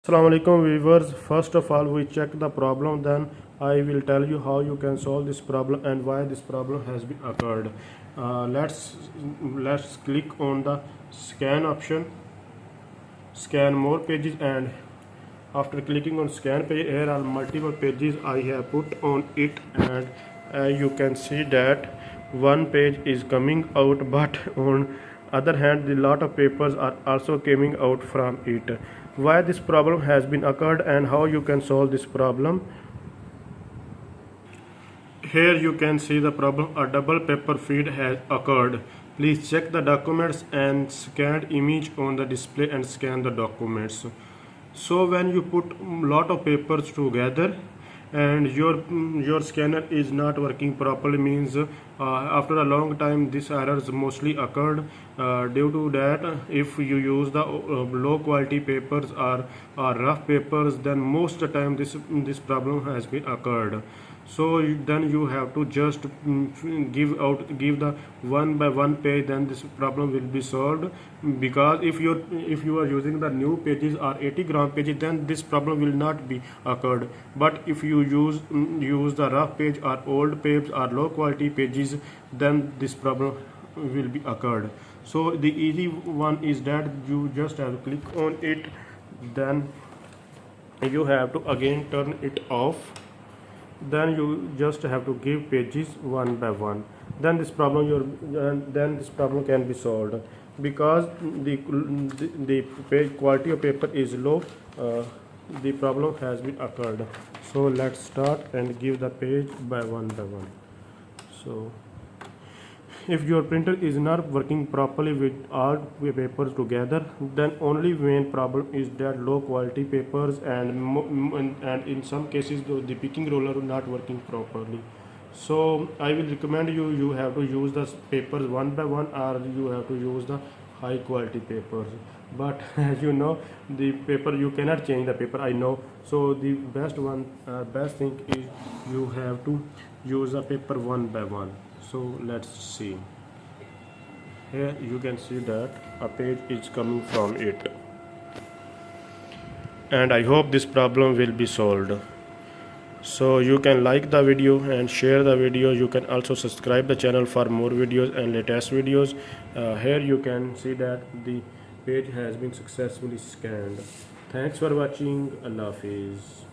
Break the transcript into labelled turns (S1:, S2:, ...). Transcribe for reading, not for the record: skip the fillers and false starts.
S1: Assalamu alaikum viewers. First of all, we check the problem, then I will tell you how you can solve this problem and why this problem has been occurred. Let's click on the scan option, scan more pages, and after clicking on scan page, here are multiple pages I have put on it, and you can see that one page is coming out, but on other hand the lot of papers are also coming out from it. Why this problem has been occurred and how you can solve this problem. Here you can see the problem. A double paper feed has occurred. Please check the documents and scanned image on the display and scan the documents. So when you put lot of papers together and your scanner is not working properly, means after a long time this errors mostly occurred. Due to that, if you use the low quality papers or rough papers, then most of the time this problem has been occurred. So then you have to just give the one by one page, then this problem will be solved. Because if you are using the new pages or 80-gram pages, then this problem will not be occurred. But if you use the rough page or old pages or low quality pages, then this problem will be occurred. So the easy one is that you just have to click on it, then you have to again turn it off, then you just have to give pages one by one, then this problem can be solved. Because the page quality of paper is low, the problem has been occurred. So let's start and give the page by one. So if your printer is not working properly with all papers together, then only main problem is that low quality papers, and in some cases the picking roller not working properly. So I will recommend you have to use the papers one by one, or you have to use the high quality papers. But as you know, the paper you cannot change the paper, I know. So the best thing is you have to use the paper one by one. So let's see. Here you can see that a page is coming from it, and I hope this problem will be solved. So you can like the video and share the video. You can also subscribe the channel for more videos and latest videos. Here you can see that the page has been successfully scanned. Thanks for watching. Allah Hafiz.